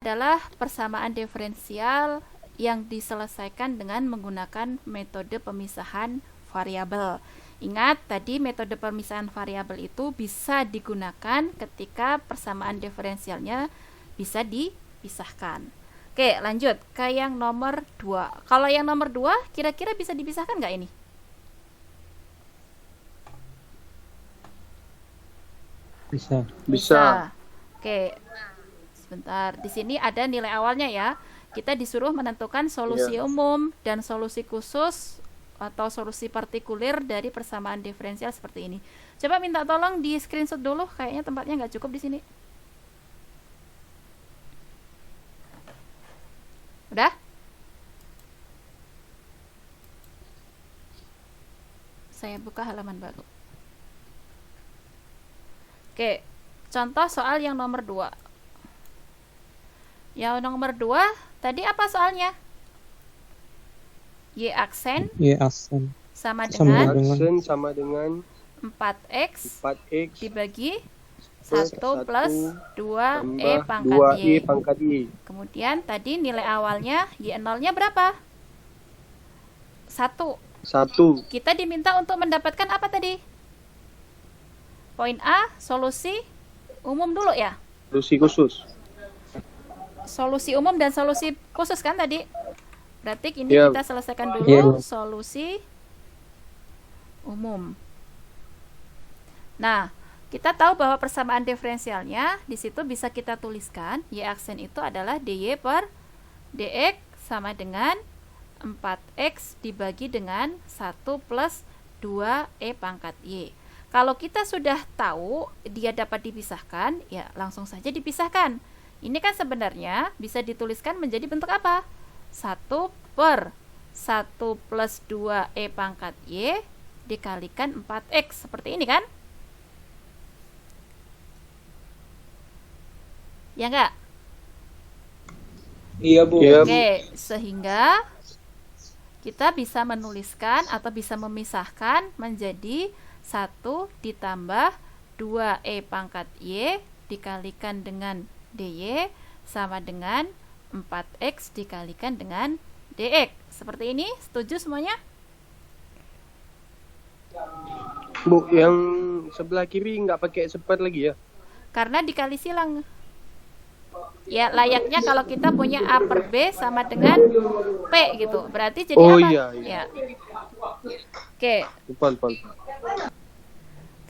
adalah persamaan diferensial yang diselesaikan dengan menggunakan metode pemisahan variabel. Ingat, tadi metode pemisahan variabel itu bisa digunakan ketika persamaan diferensialnya bisa dipisahkan. Oke, lanjut ke yang nomor 2. Kalau yang nomor 2, kira-kira bisa dipisahkan nggak ini? Bisa. Oke, sebentar. Di sini ada nilai awalnya ya. Kita disuruh menentukan solusi umum dan solusi khusus atau solusi partikulir dari persamaan diferensial seperti ini. Coba minta tolong di screenshot dulu, kayaknya tempatnya nggak cukup di sini. Udah? Saya buka halaman baru. Oke, contoh soal yang nomor 2. Yang nomor 2, tadi apa soalnya? Y aksen sama dengan 4x dibagi 1 plus 2e pangkat y. Kemudian tadi nilai awalnya y0-nya berapa? 1. Kita diminta untuk mendapatkan apa tadi? Poin A, solusi umum dulu ya? Solusi khusus. Solusi umum dan solusi khusus kan tadi? Berarti ini kita selesaikan dulu solusi umum. Nah, kita tahu bahwa persamaan diferensialnya di situ bisa kita tuliskan y aksen itu adalah dy per dx sama dengan 4x dibagi dengan 1 plus 2e pangkat y. Kalau kita sudah tahu dia dapat dipisahkan, ya langsung saja dipisahkan. Ini kan sebenarnya bisa dituliskan menjadi bentuk apa? 1 per 1 plus 2e pangkat y dikalikan 4x. Seperti ini kan? Ya enggak? Iya, Bu. Oke, sehingga kita bisa menuliskan atau bisa memisahkan menjadi 1 ditambah 2e pangkat y dikalikan dengan dy sama dengan 4x dikalikan dengan dx. Seperti ini, setuju semuanya? Bu, yang sebelah kiri nggak pakai sepat lagi ya? Karena dikali silang. Ya, layaknya kalau kita punya A per B sama dengan P gitu. Berarti jadi apa? Iya. Ya. Oke.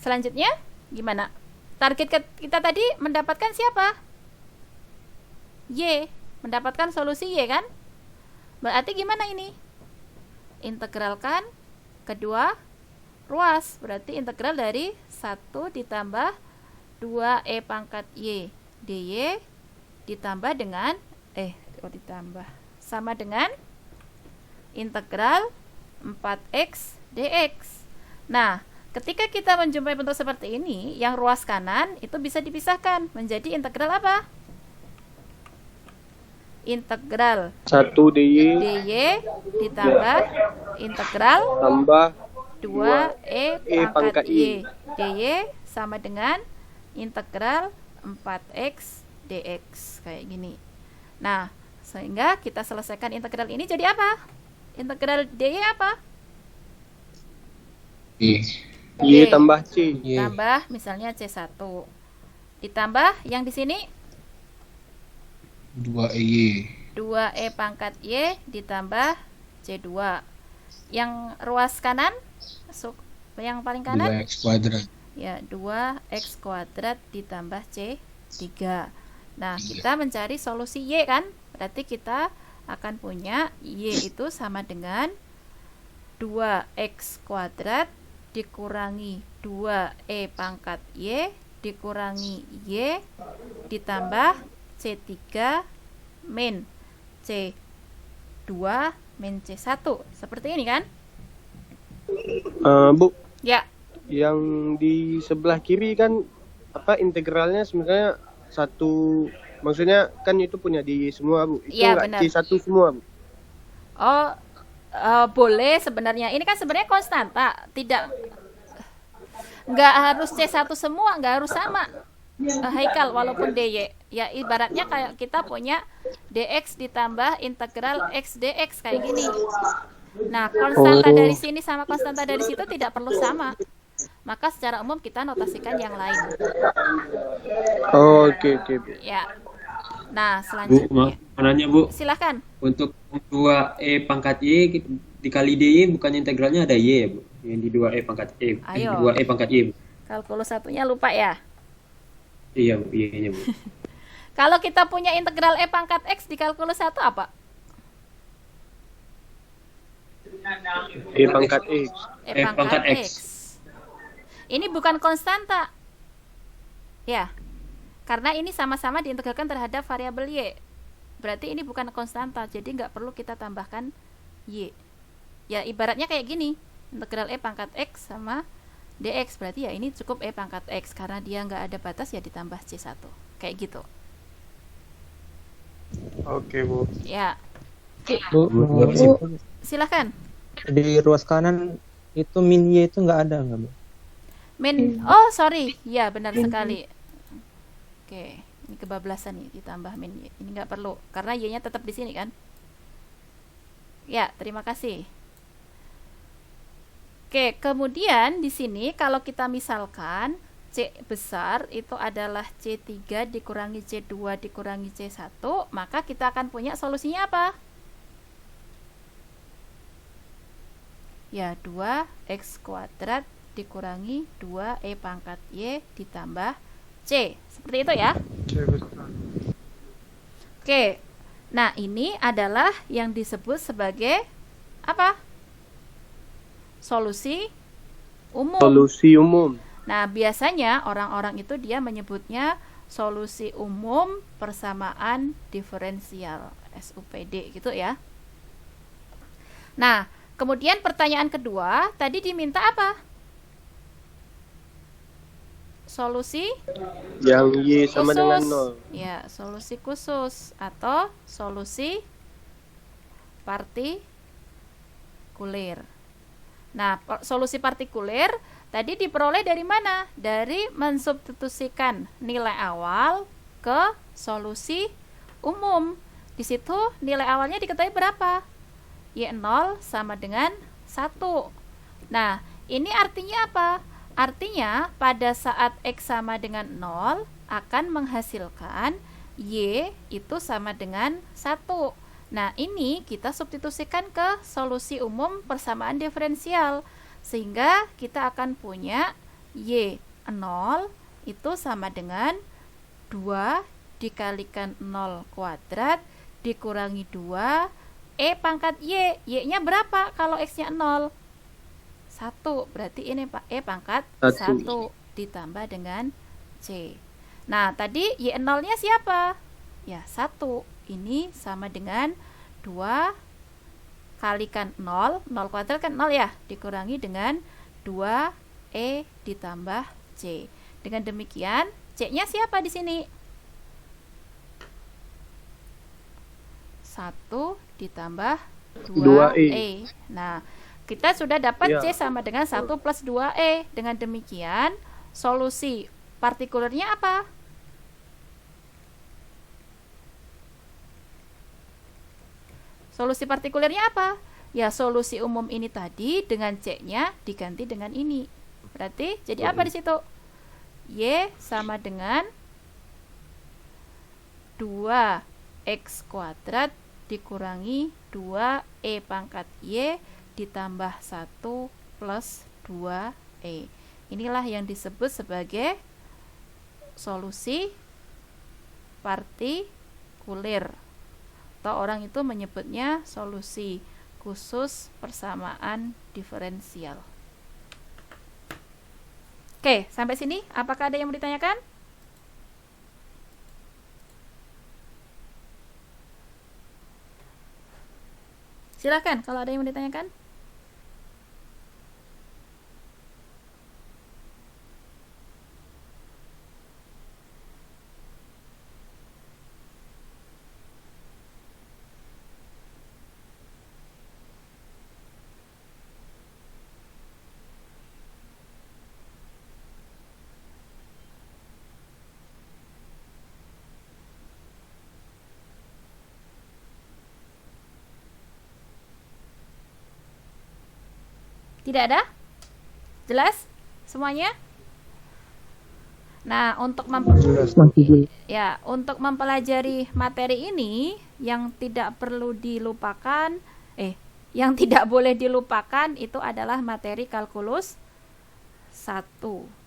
Selanjutnya, gimana? Target kita tadi mendapatkan siapa? Y. Mendapatkan solusi Y kan? Berarti gimana ini? Integralkan kedua ruas. Berarti integral dari 1 ditambah 2e pangkat y dy ditambah dengan sama dengan integral 4x dx. Nah, ketika kita menjumpai bentuk seperti ini, yang ruas kanan itu bisa dipisahkan menjadi integral apa? Integral 1 dy ditambah integral tambah 2e pangkat y dy sama dengan integral 4x dx kayak gini. Nah, sehingga kita selesaikan integral ini jadi apa? Integral dy apa? y tambah c. Tambah misalnya c1. Ditambah yang di sini 2e pangkat y ditambah c2. Yang ruas kanan, yang paling kanan 2x kuadrat. Ya, 2x kuadrat ditambah c3. Nah, kita mencari solusi y kan? Berarti kita akan punya y itu sama dengan 2x kuadrat dikurangi 2e pangkat y dikurangi y ditambah c3 min c2 min c1. Seperti ini kan? Bu. Ya. Yang di sebelah kiri kan integralnya sebenarnya satu, maksudnya kan itu punya di semua, Bu. Itu ya, enggak C1 semua, Bu. Boleh sebenarnya. Ini kan sebenarnya konstanta, nggak harus C1 semua, nggak harus sama. Haikal walaupun dy. Ya ibaratnya kayak kita punya dx ditambah integral x dx kayak gini. Nah, konstanta dari sini sama konstanta dari situ tidak perlu sama. Maka secara umum kita notasikan yang lain. Oke, oke, Bu. Ya. Nah, Bu, selanjutnya. mau nanya Bu, Silahkan. untuk 2E pangkat Y dikali DY bukan integralnya ada Y ya Bu? Yang di 2E pangkat Y, Ayo. 2E pangkat Y Bu. Kalkulus satunya lupa ya. Iya Bu, Y-nya Bu. Kalau kita punya integral E pangkat X di kalkulus 1 apa? E pangkat X. E pangkat X. Ini bukan konstanta. Ya. Karena ini sama-sama diintegralkan terhadap variabel Y. Berarti ini bukan konstanta, jadi nggak perlu kita tambahkan Y. Ya ibaratnya kayak gini. Integral E pangkat X sama dx. Berarti ya ini cukup E pangkat X. Karena dia nggak ada batas ya ditambah C1. Kayak gitu. Oke, Bu. Ya. Bu, Silahkan. di ruas kanan itu min Y itu nggak ada nggak Bu? Oh sorry, ya benar sekali. Oke, ini kebablasan nih ditambah min Y. Ini nggak perlu karena Y-nya tetap di sini kan. Ya, terima kasih. Oke, kemudian di sini kalau kita misalkan C besar itu adalah C3 dikurangi C2 dikurangi C1, maka kita akan punya solusinya apa? Ya, 2x kuadrat dikurangi 2e pangkat Y ditambah C. Seperti itu ya. Oke. Nah, ini adalah yang disebut sebagai apa? Solusi umum. Solusi umum. Nah, biasanya orang-orang itu dia menyebutnya solusi umum persamaan diferensial, SUPD gitu ya. Nah, kemudian pertanyaan kedua, tadi diminta apa? Solusi Yang Y sama dengan khusus. 0. Ya, solusi khusus atau solusi partikulir. Nah, solusi partikulir tadi diperoleh dari mana? Dari mensubstitusikan nilai awal ke solusi umum. Di situ nilai awalnya diketahui berapa? Y0 sama dengan 1. Nah, ini artinya apa? Artinya pada saat X sama dengan 0 akan menghasilkan Y itu sama dengan 1. Nah, ini kita substitusikan ke solusi umum persamaan diferensial. Sehingga kita akan punya Y0 itu sama dengan 2 dikalikan 0 kuadrat dikurangi 2 E pangkat Y. Y-nya berapa kalau X-nya 0? 1. Berarti ini E pangkat 1 ditambah dengan C. Nah, tadi Y0-nya siapa? Ya, 1. Ini sama dengan 2 kalikan 0, 0 kuadrat kan 0 ya, dikurangi dengan 2E ditambah C. Dengan demikian, C-nya siapa di sini? 1 ditambah 2E. Nah, kita sudah dapat C sama dengan 1 plus 2E. Dengan demikian, solusi partikulernya apa? Solusi partikulernya apa? Ya, solusi umum ini tadi dengan C-nya diganti dengan ini. Berarti jadi apa di situ? Y sama dengan 2x kuadrat dikurangi 2E pangkat Y ditambah 1 plus 2E. Inilah yang disebut sebagai solusi partikulir. Atau orang itu menyebutnya solusi khusus persamaan diferensial. Oke, sampai sini apakah ada yang mau ditanyakan? Silakan kalau ada yang mau ditanyakan. Tidak ada? Jelas semuanya? Nah, Jelas masih. untuk mempelajari materi ini yang tidak perlu dilupakan, yang tidak boleh dilupakan itu adalah materi kalkulus 1.